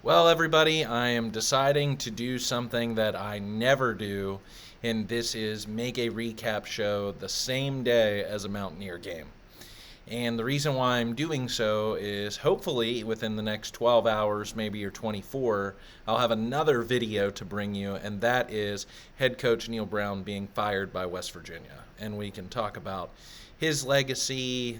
Well, everybody, I am deciding to do something that I never do, and this is make a recap show the same day as a Mountaineer game. And the reason why I'm doing so is hopefully within the next 12 hours, maybe or 24, I'll have another video to bring you, and that is head coach Neil Brown being fired by West Virginia. And we can talk about his legacy,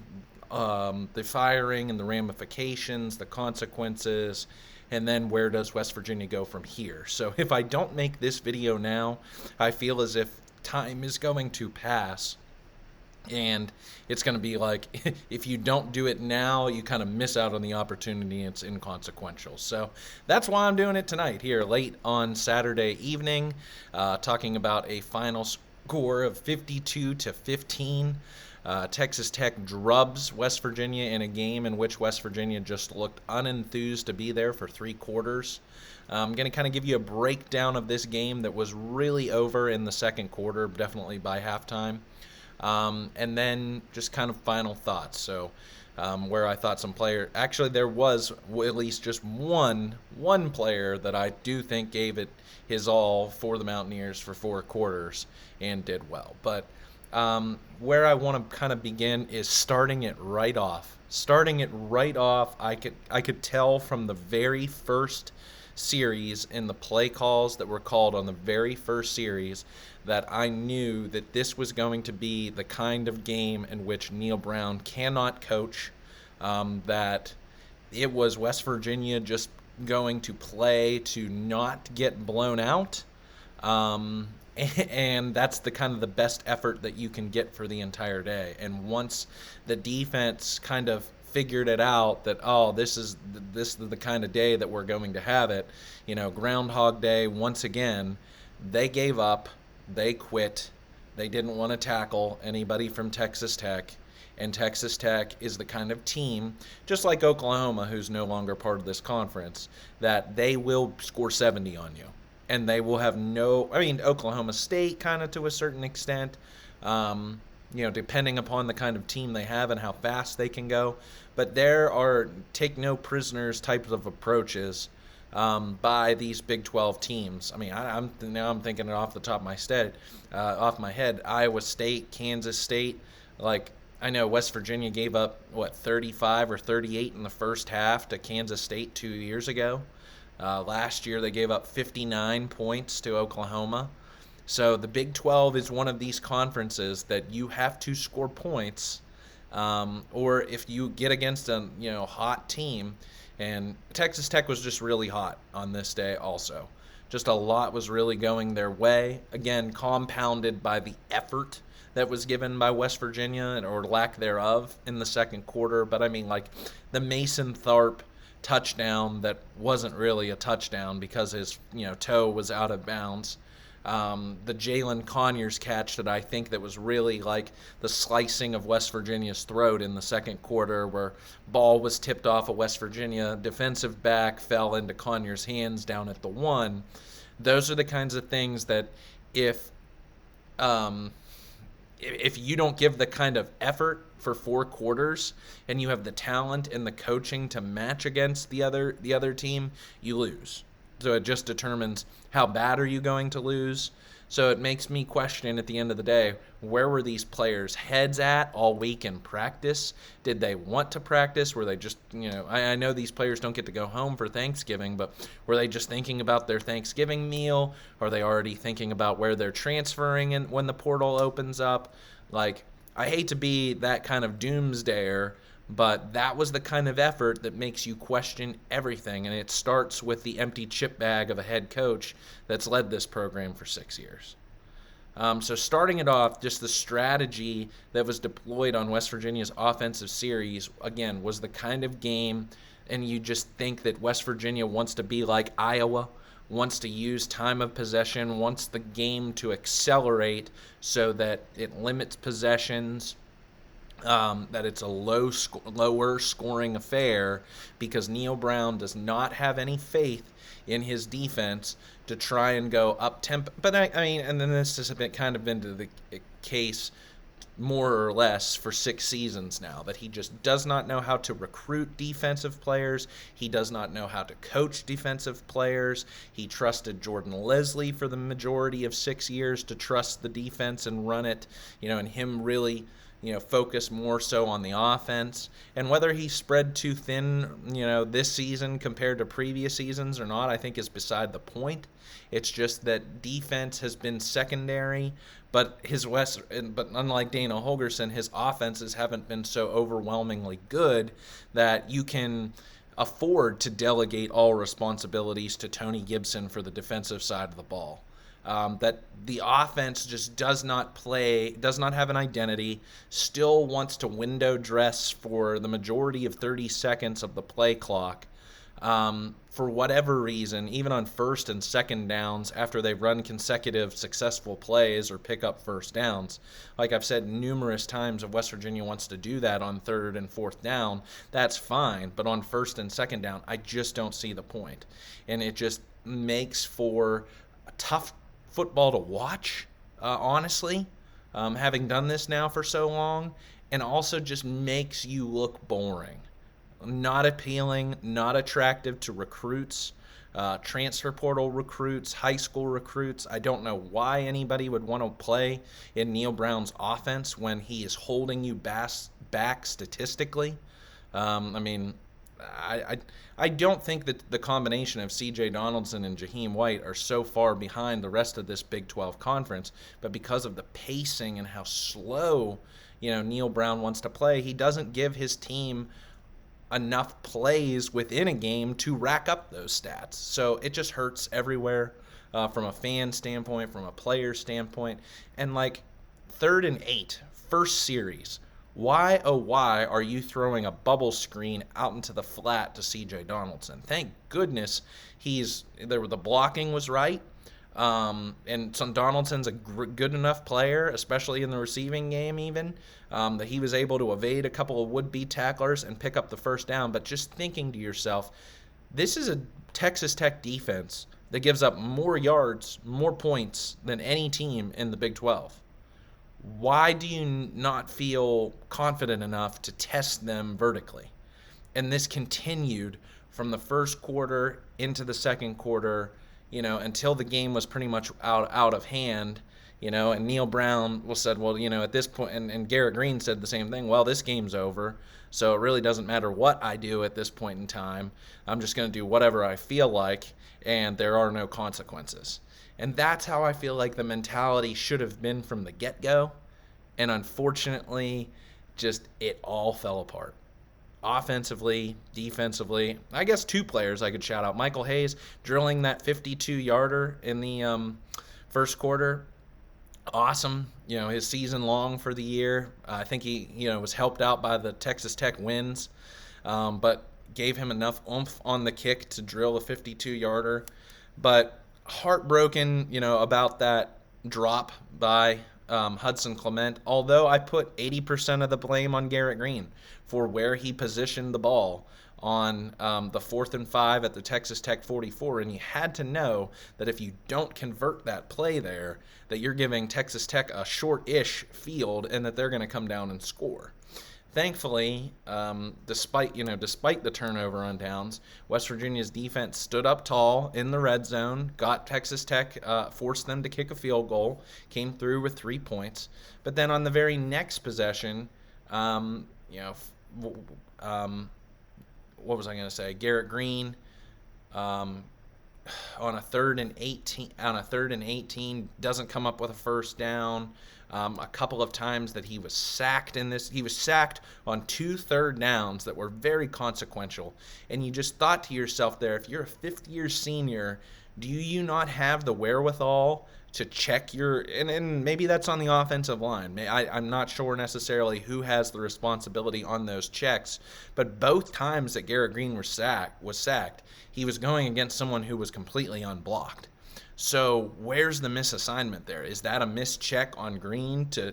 the firing and the ramifications, the consequences, and then where does West Virginia go from here. So if I don't make this video now, I feel as if time is going to pass and it's going to be like if you don't do it now, you kind of miss out on the opportunity. It's inconsequential. So that's why I'm doing it tonight here late on Saturday evening, talking about a final score of 52-15. Texas Tech drubs West Virginia in a game in which West Virginia just looked unenthused to be there for 3 quarters. I'm going to kind of give you a breakdown of this game that was really over in the second quarter, definitely by halftime. And then just kind of final thoughts. So where I thought some player, actually there was at least just one player that I do think gave it his all for the Mountaineers for 4 quarters and did well. But where I want to kind of begin is starting it right off. I could tell from the very first series in the play calls that were called on the very first series that I knew that this was going to be the kind of game in which Neil Brown cannot coach, that it was West Virginia just going to play to not get blown out, and that's the kind of the best effort that you can get for the entire day. And once the defense kind of figured it out that this is the kind of day that we're going to have it, Groundhog Day once again, they gave up, they quit, they didn't want to tackle anybody from Texas Tech. And Texas Tech is the kind of team, just like Oklahoma, who's no longer part of this conference, that they will score 70 on you. And they will have Oklahoma State kind of to a certain extent, depending upon the kind of team they have and how fast they can go. But there are take no prisoners types of approaches by these Big 12 teams. I mean, I'm thinking it off the top of my head. Iowa State, Kansas State, I know West Virginia gave up 35 or 38 in the first half to Kansas State 2 years ago. Last year they gave up 59 points to Oklahoma. So the Big 12 is one of these conferences that you have to score points, or if you get against a hot team. And Texas Tech was just really hot on this day also. Just a lot was really going their way. Again, compounded by the effort that was given by West Virginia, or lack thereof, in the second quarter. But I mean, the Mason Tharp touchdown that wasn't really a touchdown because his toe was out of bounds. The Jalen Conyers catch that I think that was really like the slicing of West Virginia's throat in the second quarter, where ball was tipped off of West Virginia, defensive back fell into Conyers' hands down at the 1. Those are the kinds of things that if you don't give the kind of effort for 4 quarters and you have the talent and the coaching to match against the other team, you lose. So it just determines how bad are you going to lose. So it makes me question at the end of the day, where were these players' heads at all week in practice? Did they want to practice? Were they just, I know these players don't get to go home for Thanksgiving, but were they just thinking about their Thanksgiving meal? Are they already thinking about where they're transferring and when the portal opens up? I hate to be that kind of doomsdayer, but that was the kind of effort that makes you question everything, and it starts with the empty chip bag of a head coach that's led this program for 6 years. So starting it off, just the strategy that was deployed on West Virginia's offensive series, again, was the kind of game, and you just think that West Virginia wants to be like Iowa, wants to use time of possession, wants the game to accelerate so that it limits possessions, that it's a lower scoring affair, because Neil Brown does not have any faith in his defense to try and go up tempo. But and then this has kind of been the case more or less for 6 seasons now, that he just does not know how to recruit defensive players. He does not know how to coach defensive players. He trusted Jordan Leslie for the majority of 6 years to trust the defense and run it, and him really, focus more so on the offense. And whether he spread too thin, this season compared to previous seasons or not, I think is beside the point. It's just that defense has been secondary, but unlike Dana Holgorsen, his offenses haven't been so overwhelmingly good that you can afford to delegate all responsibilities to Tony Gibson for the defensive side of the ball. That the offense just does not have an identity, still wants to window dress for the majority of 30 seconds of the play clock. For whatever reason, even on first and second downs, after they've run consecutive successful plays or pick up first downs. Like I've said numerous times, if West Virginia wants to do that on third and fourth down, that's fine. But on first and second down, I just don't see the point. And it just makes for a tough football to watch, honestly, having done this now for so long, and also just makes you look boring. Not appealing, not attractive to recruits, transfer portal recruits, high school recruits. I don't know why anybody would want to play in Neal Brown's offense when he is holding you back statistically. I don't think that the combination of C.J. Donaldson and Jaheim White are so far behind the rest of this Big 12 conference, but because of the pacing and how slow, Neal Brown wants to play, he doesn't give his team enough plays within a game to rack up those stats. So it just hurts everywhere, from a fan standpoint, from a player standpoint. And like 3rd and 8, first series, why are you throwing a bubble screen out into the flat to C.J. Donaldson? Thank goodness the blocking was right. And Donaldson's a good enough player, especially in the receiving game even, that he was able to evade a couple of would-be tacklers and pick up the first down. But just thinking to yourself, this is a Texas Tech defense that gives up more yards, more points than any team in the Big 12. Why do you not feel confident enough to test them vertically? And this continued from the first quarter into the second quarter, until the game was pretty much out of hand, and Neal Brown said, well, at this point, and Garrett Green said the same thing, well, this game's over, so it really doesn't matter what I do at this point in time. I'm just going to do whatever I feel like, and there are no consequences. And that's how I feel like the mentality should have been from the get-go, and unfortunately, just it all fell apart. Offensively, defensively. I guess 2 players I could shout out. Michael Hayes drilling that 52-yarder in the first quarter. Awesome. His season long for the year. I think he, was helped out by the Texas Tech wins, but gave him enough oomph on the kick to drill a 52-yarder. But heartbroken, about that drop by Hudson Clement, although I put 80% of the blame on Garrett Green for where he positioned the ball on the 4th and 5 at the Texas Tech 44, and you had to know that if you don't convert that play there, that you're giving Texas Tech a short-ish field and that they're going to come down and score. Thankfully, despite the turnover on downs, West Virginia's defense stood up tall in the red zone, got Texas Tech, forced them to kick a field goal, came through with 3 points. But then on the very next possession, what was I going to say? Garrett Green, on a 3rd and 18, doesn't come up with a first down. A couple of times that he was sacked in this. He was sacked on 2 third downs that were very consequential. And you just thought to yourself there, if you're a 5th-year senior, do you not have the wherewithal to check and maybe that's on the offensive line. I'm not sure necessarily who has the responsibility on those checks, but both times that Garrett Green was sacked, he was going against someone who was completely unblocked. So where's the misassignment there? Is that a mischeck on Green to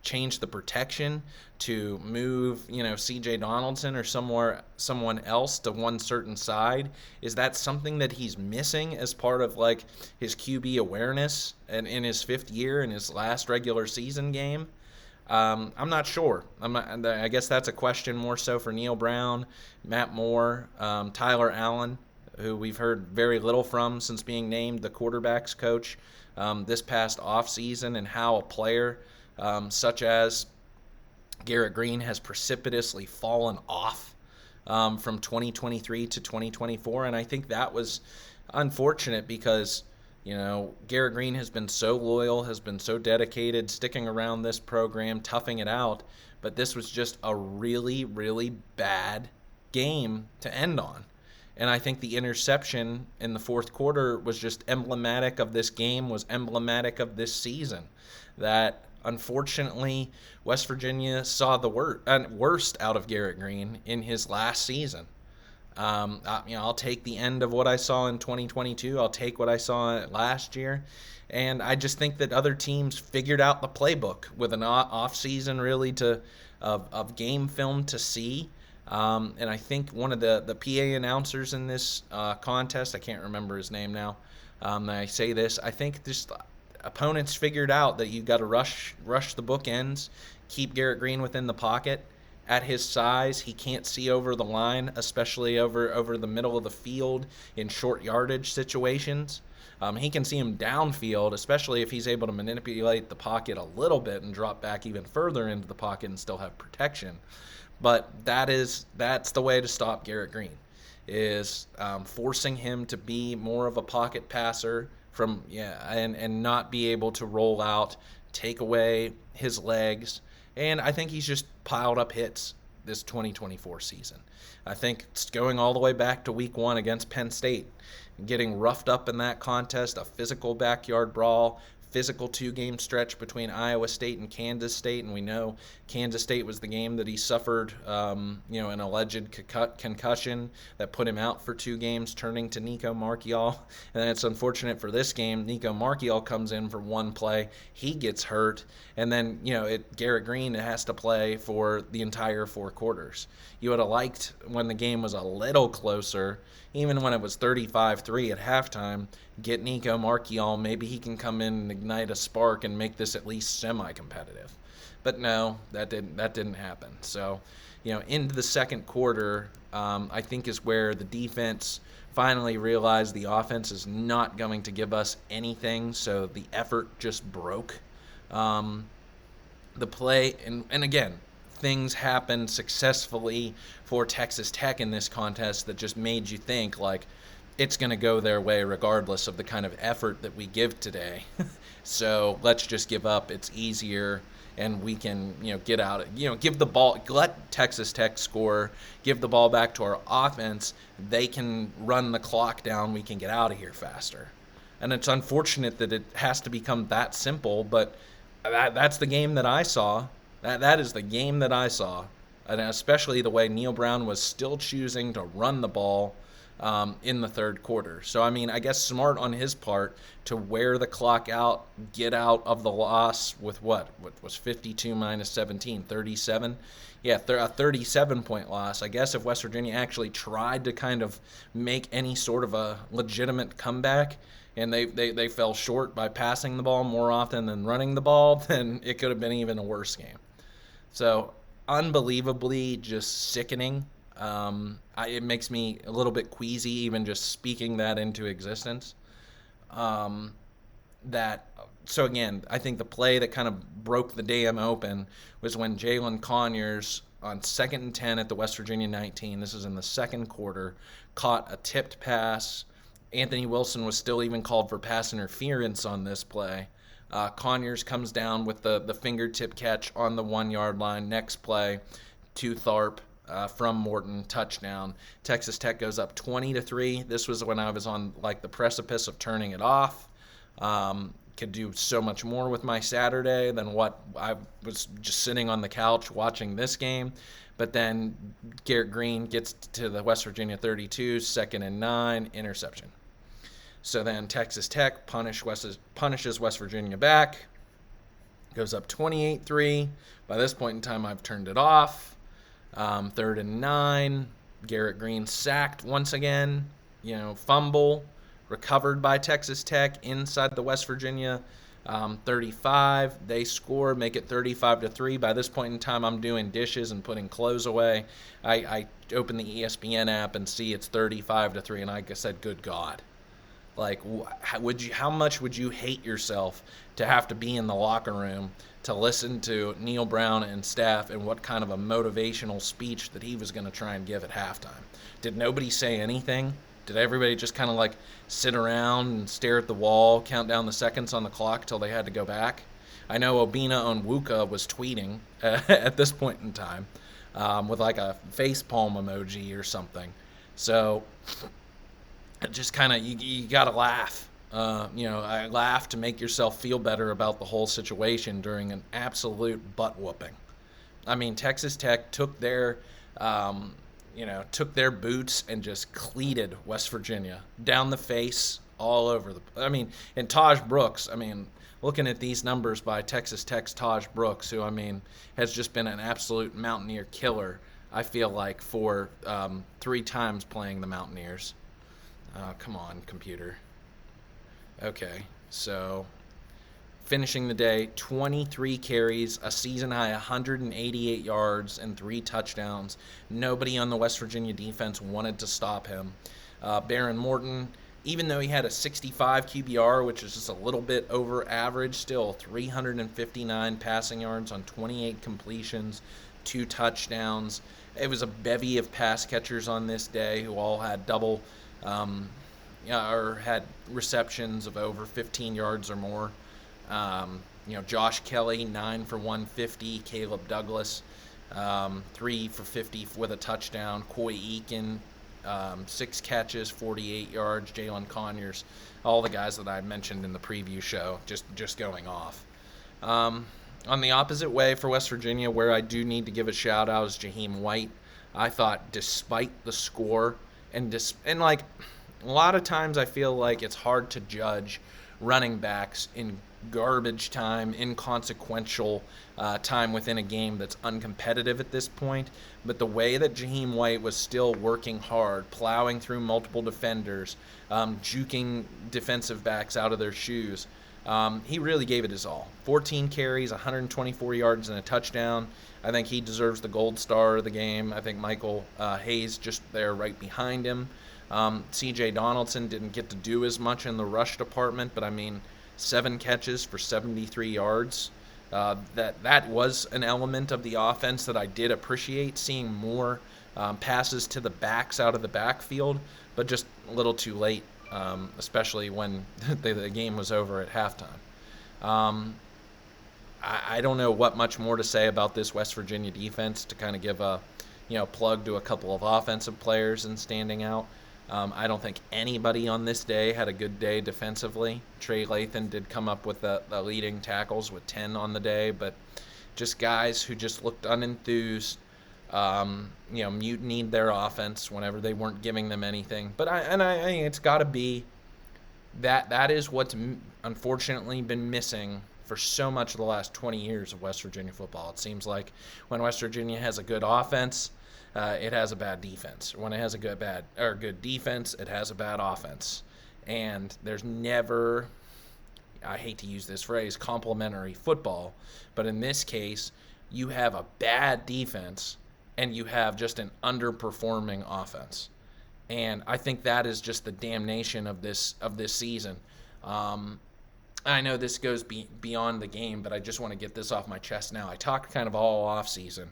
change the protection to move, C.J. Donaldson or someone else to one certain side? Is that something that he's missing as part of like his QB awareness and in his 5th year in his last regular season game? I'm not sure. I guess that's a question more so for Neil Brown, Matt Moore, Tyler Allen, who we've heard very little from since being named the quarterback's coach this past offseason, and how a player such as Garrett Green has precipitously fallen off from 2023 to 2024. And I think that was unfortunate because, Garrett Green has been so loyal, has been so dedicated, sticking around this program, toughing it out. But this was just a really, really bad game to end on. And I think the interception in the 4th quarter was just emblematic of this game, was emblematic of this season. That unfortunately, West Virginia saw the worst out of Garrett Green in his last season. I'll take the end of what I saw in 2022. I'll take what I saw last year. And I just think that other teams figured out the playbook with an off-season really of game film to see. And I think one of the PA announcers in this contest, I can't remember his name now, I say this, I think just opponents figured out that you got to rush the bookends, keep Garrett Green within the pocket. At his size, he can't see over the line, especially over the middle of the field in short yardage situations. He can see him downfield, especially if he's able to manipulate the pocket a little bit and drop back even further into the pocket and still have protection. But that's the way to stop Garrett Green, is forcing him to be more of a pocket passer and not be able to roll out, take away his legs. And I think he's just piled up hits this 2024 season. I think it's going all the way back to week 1 against Penn State, getting roughed up in that contest, a physical backyard brawl, physical 2-game stretch between Iowa State and Kansas State, and we know Kansas State was the game that he suffered, an alleged concussion that put him out for 2 games, turning to Nico Marchiol. And then it's unfortunate for this game, Nico Marchiol comes in for 1 play, he gets hurt, and then Garrett Green has to play for the entire 4 quarters. You would have liked when the game was a little closer, even when it was 35-3 at halftime, get Nico Marchiol. Maybe he can come in and ignite a spark and make this at least semi-competitive. But no, that didn't happen. So, into the 2nd quarter, I think is where the defense finally realized the offense is not going to give us anything. So the effort just broke. The play, and again, things happened successfully for Texas Tech in this contest that just made you think like it's going to go their way regardless of the kind of effort that we give today. So let's just give up. It's easier, and we can get out. Give the ball. Let Texas Tech score. Give the ball back to our offense. They can run the clock down. We can get out of here faster. And it's unfortunate that it has to become that simple, but that's the game that I saw. That is the game that I saw, and especially the way Neil Brown was still choosing to run the ball in the 3rd quarter. So, I guess smart on his part to wear the clock out, get out of the loss with what was 52 minus 17, 37? Yeah, a 37-point loss. I guess if West Virginia actually tried to kind of make any sort of a legitimate comeback, and they fell short by passing the ball more often than running the ball, then it could have been even a worse game. So, unbelievably just sickening. It makes me a little bit queasy even just speaking that into existence. So again, I think the play that kind of broke the dam open was when Jalen Conyers on 2nd and 10 at the West Virginia 19, this is in the 2nd quarter, caught a tipped pass. Anthony Wilson was still even called for pass interference on this play. Conyers comes down with the fingertip catch on the 1-yard line. Next play, to Tharp from Morton, touchdown. Texas Tech goes up 20-3. This was when I was on the precipice of turning it off. Could do so much more with my Saturday than what I was just sitting on the couch watching this game. But then Garrett Green gets to the West Virginia 32, 2nd and 9, interception. So then Texas Tech punishes West Virginia back, Goes up 28-3. By this point in time, I've turned it off. 3rd and 9. Garrett Green sacked once again. Fumble. Recovered by Texas Tech inside the West Virginia 35. They score, make it 35-3. By this point in time, I'm doing dishes and putting clothes away. I open the ESPN app and see it's 35-3, and I said, good God. Like, how much would you hate yourself to have to be in the locker room to listen to Neil Brown and staff and what kind of a motivational speech that he was going to try and give at halftime? Did nobody say anything? Did everybody just kind of like sit around and stare at the wall, count down the seconds on the clock till they had to go back? I know Obina Onwuka was tweeting at this point in time with like a facepalm emoji or something. So just kind of, you got to laugh. I laugh to make yourself feel better about the whole situation during an absolute butt whooping. I mean, Texas Tech took their boots and just cleated West Virginia down the face, all over and Taj Brooks, looking at these numbers by Texas Tech's Taj Brooks, who, has just been an absolute Mountaineer killer, I feel like, for 3 times playing the Mountaineers. Come on, computer. Okay, so finishing the day, 23 carries, a season-high 188 yards, and 3 touchdowns. Nobody on the West Virginia defense wanted to stop him. Baron Morton, even though he had a 65 QBR, which is just a little bit over average, still 359 passing yards on 28 completions, 2 touchdowns. It was a bevy of pass catchers on this day who all had double or had receptions of over 15 yards or more. Josh Kelly, 9 for 150. Caleb Douglas, 3 for 50 with a touchdown. Coy Eakin, 6 catches, 48 yards. Jalen Conyers, all the guys that I mentioned in the preview show, just going off. On the opposite way for West Virginia, where I do need to give a shout out, is Jaheim White. I thought, despite the score, and like a lot of times I feel like it's hard to judge running backs in garbage time, inconsequential time within a game that's uncompetitive at this point. But the way that Jaheim White was still working hard, plowing through multiple defenders, juking defensive backs out of their shoes, he really gave it his all. 14 carries, 124 yards, and a touchdown. I think he deserves the gold star of the game. I think Michael Hayes just there right behind him. C.J. Donaldson didn't get to do as much in the rush department, but 7 catches for 73 yards. That was an element of the offense that I did appreciate, seeing more passes to the backs out of the backfield, but just a little too late, especially when the game was over at halftime. I don't know what much more to say about this West Virginia defense to kind of give a plug to a couple of offensive players and standing out. I don't think anybody on this day had a good day defensively. Trey Lathan did come up with the leading tackles with 10 on the day, but just guys who just looked unenthused, mutinied their offense whenever they weren't giving them anything. But I think it's got to be that is what's unfortunately been missing for so much of the last 20 years of West Virginia football. It seems like when West Virginia has a good offense, it has a bad defense. When it has a good defense, it has a bad offense. And there's never, I hate to use this phrase, complementary football, but in this case, you have a bad defense and you have just an underperforming offense. And I think that is just the damnation of this season. I know this goes beyond the game, but I just want to get this off my chest now. I talked kind of all off season,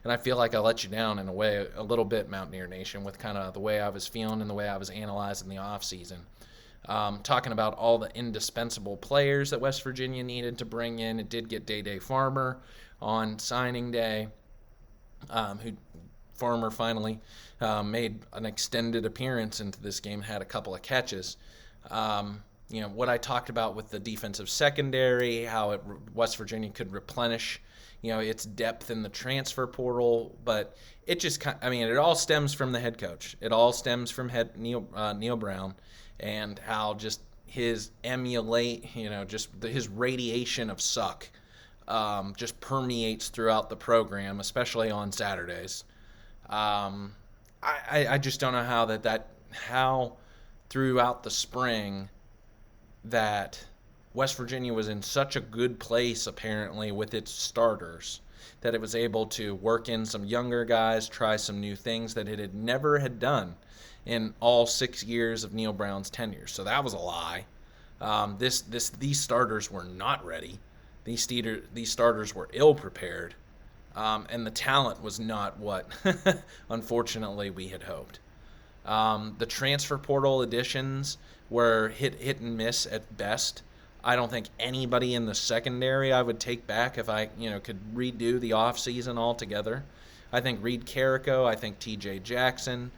and I feel like I let you down in a way a little bit, Mountaineer Nation, with kind of the way I was feeling and the way I was analyzing the off season. Talking about all the indispensable players that West Virginia needed to bring in. It did get Day Farmer on signing day, who Farmer finally made an extended appearance into this game, had a couple of catches. What I talked about with the defensive secondary, how West Virginia could replenish, its depth in the transfer portal, but it just, it all stems from the head coach. It all stems from Neil Brown, and how just his his radiation of suck just permeates throughout the program, especially on Saturdays. I just don't know how throughout the spring that West Virginia was in such a good place apparently with its starters that it was able to work in some younger guys, try some new things that it had never had done in all 6 years of Neal Brown's tenure. So that was a lie. These starters were not ready. These starters were ill prepared, and the talent was not what, unfortunately, we had hoped. The transfer portal additions were hit and miss at best. I don't think anybody in the secondary I would take back if I could redo the offseason altogether. I think Reed Carrico, I think T.J. Jackson,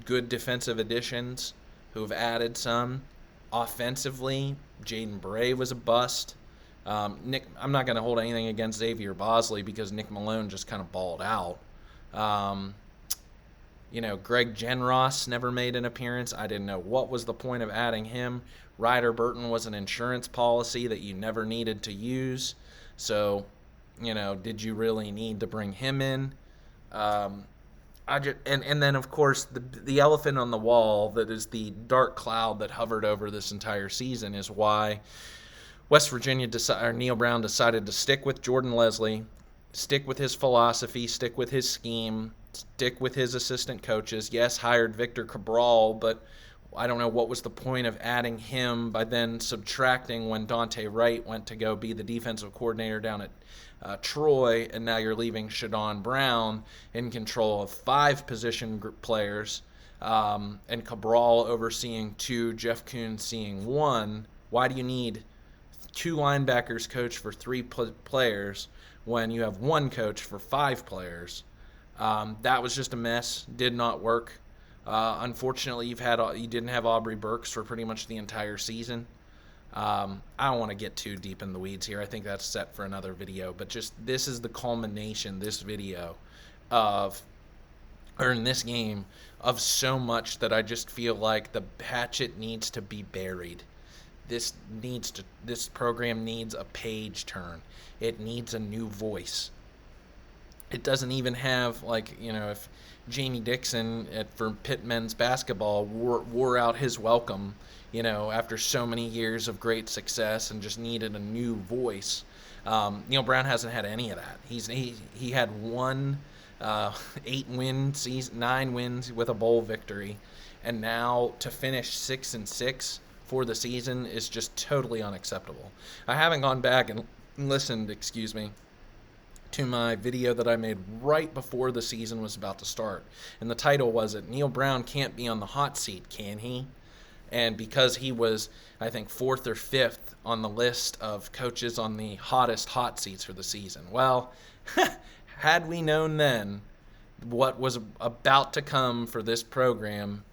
good defensive additions who have added some. Offensively, Jaden Bray was a bust. I'm not going to hold anything against Xavier Bosley because Nick Malone just kind of balled out. Greg Genross never made an appearance. I didn't know what was the point of adding him. Ryder Burton was an insurance policy that you never needed to use. So, did you really need to bring him in? And then, of course, the elephant on the wall that is the dark cloud that hovered over this entire season is why West Virginia Neal Brown decided to stick with Jordan Leslie, stick with his philosophy, stick with his scheme, stick with his assistant coaches. Yes, hired Victor Cabral, but I don't know what was the point of adding him by then subtracting when Dante Wright went to go be the defensive coordinator down at Troy, and now you're leaving Shadon Brown in control of 5 position group players, and Cabral overseeing 2, Jeff Kuhn seeing 1. Why do you need 2 linebackers coach for 3 players when you have 1 coach for 5 players? That was just a mess. Did not work. Unfortunately, you didn't have Aubrey Burks for pretty much the entire season. I don't want to get too deep in the weeds here. I think that's set for another video. But just this is the culmination, this video, in this game, of so much that I just feel like the hatchet needs to be buried. This program needs a page turn. It needs a new voice. It doesn't even have, if Jamie Dixon for Pitt men's basketball wore out his welcome, after so many years of great success and just needed a new voice. Neal Brown hasn't had any of that. He had 1 8-win season, 9 wins with a bowl victory, and now to finish 6-6 for the season is just totally unacceptable. I haven't gone back and listened, to my video that I made right before the season was about to start. And the title was Neal Brown can't be on the hot seat, can he? And because he was, I think, 4th or 5th on the list of coaches on the hottest hot seats for the season. Well, had we known then what was about to come for this program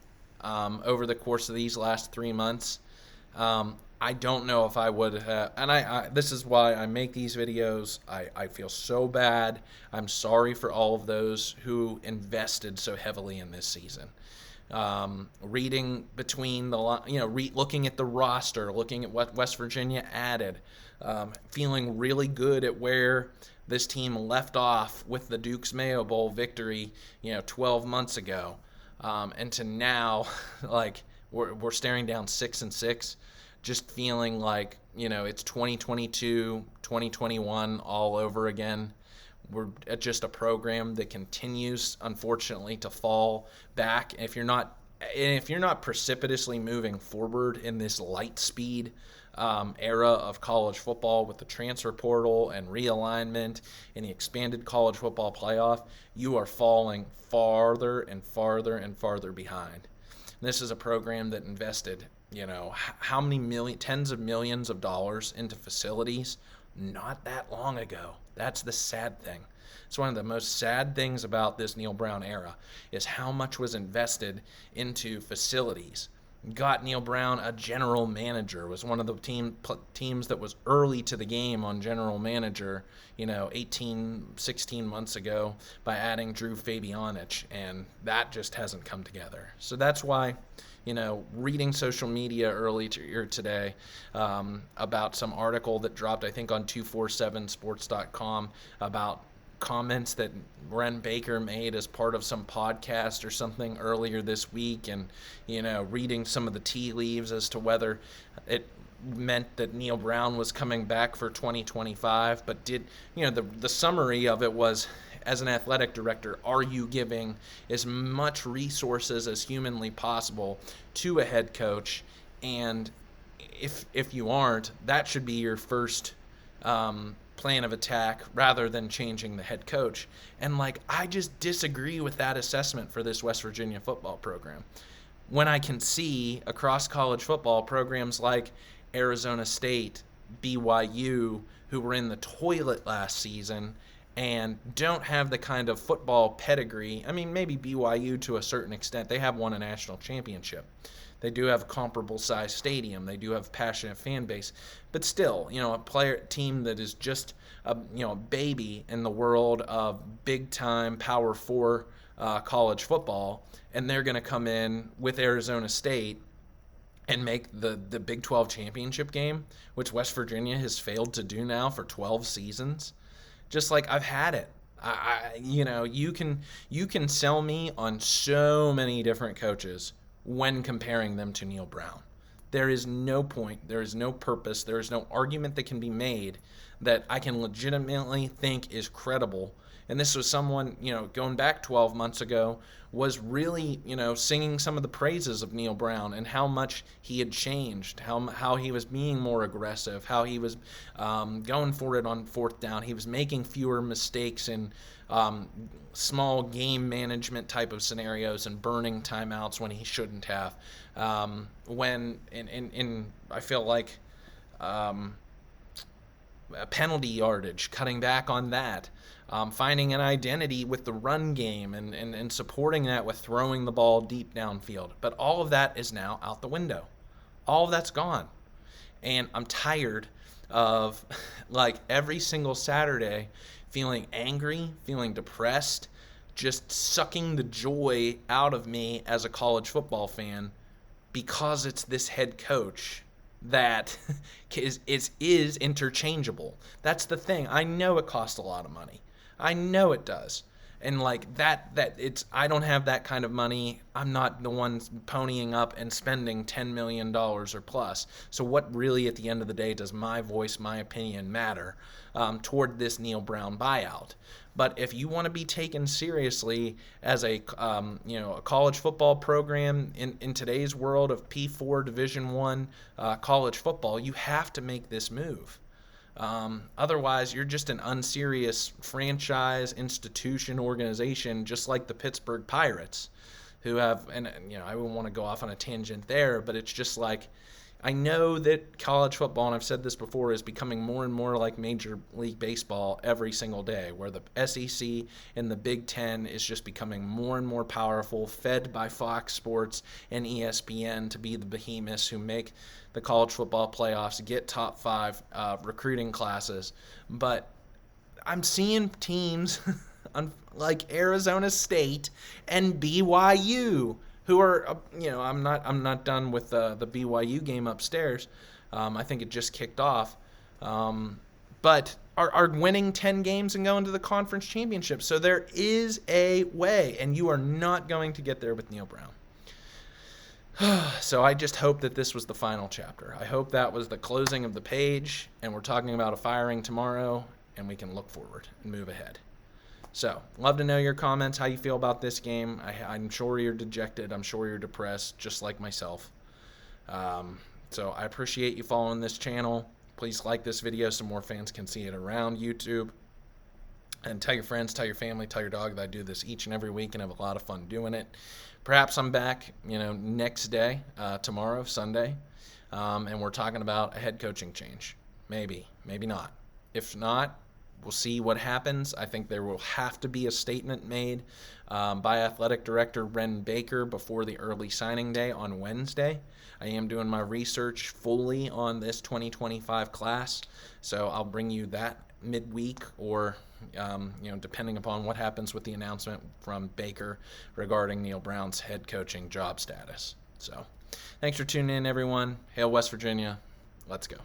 over the course of these last 3 months, I don't know if I would have, and this is why I make these videos. I feel so bad. I'm sorry for all of those who invested so heavily in this season. Reading between the, looking at the roster, looking at what West Virginia added, feeling really good at where this team left off with the Duke's Mayo Bowl victory, 12 months ago, and to now, we're staring down 6-6. Just feeling like, it's 2022, 2021 all over again. We're at just a program that continues, unfortunately, to fall back. If you're not precipitously moving forward in this light speed era of college football with the transfer portal and realignment and the expanded college football playoff, you are falling farther and farther and farther behind. And this is a program that invested how many tens of millions of dollars into facilities not that long ago. That's the sad thing. It's one of the most sad things about this Neal Brown era is how much was invested into facilities. Got Neal Brown a general manager, was one of the teams that was early to the game on general manager, 16 months ago by adding Drew Fabianich, and that just hasn't come together. So that's why reading social media earlier today about some article that dropped, I think, on 247sports.com about comments that Ren Baker made as part of some podcast or something earlier this week, and reading some of the tea leaves as to whether it meant that Neil Brown was coming back for 2025. But the summary of it was, as an athletic director, are you giving as much resources as humanly possible to a head coach? And if you aren't, that should be your first plan of attack rather than changing the head coach. And I just disagree with that assessment for this West Virginia football program. When I can see across college football programs like Arizona State, BYU, who were in the toilet last season and don't have the kind of football pedigree. I mean, maybe BYU to a certain extent. They have won a national championship. They do have a comparable size stadium. They do have a passionate fan base. But still, a team that is just a baby in the world of big-time Power 4 college football, and they're going to come in with Arizona State and make the Big 12 championship game, which West Virginia has failed to do now for 12 seasons. Just I've had it. You can sell me on so many different coaches when comparing them to Neil Brown. There is no point, there is no purpose, there is no argument that can be made that I can legitimately think is credible. And this was someone, going back 12 months ago, was really, singing some of the praises of Neil Brown and how much he had changed, how he was being more aggressive, how he was going for it on fourth down. He was making fewer mistakes in small game management type of scenarios and burning timeouts when he shouldn't have. When I feel like penalty yardage, cutting back on that. Finding an identity with the run game and supporting that with throwing the ball deep downfield. But all of that is now out the window. All of that's gone. And I'm tired of, every single Saturday feeling angry, feeling depressed, just sucking the joy out of me as a college football fan because it's this head coach that is interchangeable. That's the thing. I know it costs a lot of money. I know it does. And I don't have that kind of money. I'm not the one ponying up and spending $10 million or plus. So what really at the end of the day does my voice, my opinion matter toward this Neil Brown buyout? But if you want to be taken seriously as a college football program in today's world of P4 Division I college football, you have to make this move. Otherwise, you're just an unserious franchise, institution, organization, just like the Pittsburgh Pirates, who have, and I wouldn't want to go off on a tangent there, but it's just I know that college football, and I've said this before, is becoming more and more like Major League Baseball every single day, where the SEC and the Big Ten is just becoming more and more powerful, fed by Fox Sports and ESPN to be the behemoths who make the college football playoffs, get top 5 recruiting classes. But I'm seeing teams like Arizona State and BYU, who are, I'm not done with the BYU game upstairs. I think it just kicked off. But are winning 10 games and going to the conference championship. So there is a way, and you are not going to get there with Neil Brown. So I just hope that this was the final chapter. I hope that was the closing of the page, and we're talking about a firing tomorrow, and we can look forward and move ahead. So, love to know your comments, how you feel about this game. I'm sure you're dejected. I'm sure you're depressed, just like myself. So, I appreciate you following this channel. Please like this video so more fans can see it around YouTube. And tell your friends, tell your family, tell your dog that I do this each and every week and have a lot of fun doing it. Perhaps I'm back, next day, tomorrow, Sunday, and we're talking about a head coaching change. Maybe, maybe not. If not, we'll see what happens. I think there will have to be a statement made by Athletic Director Ren Baker before the early signing day on Wednesday. I am doing my research fully on this 2025 class, so I'll bring you that midweek or, depending upon what happens with the announcement from Baker regarding Neil Brown's head coaching job status. So Thanks for tuning in, everyone. Hail West Virginia. Let's go.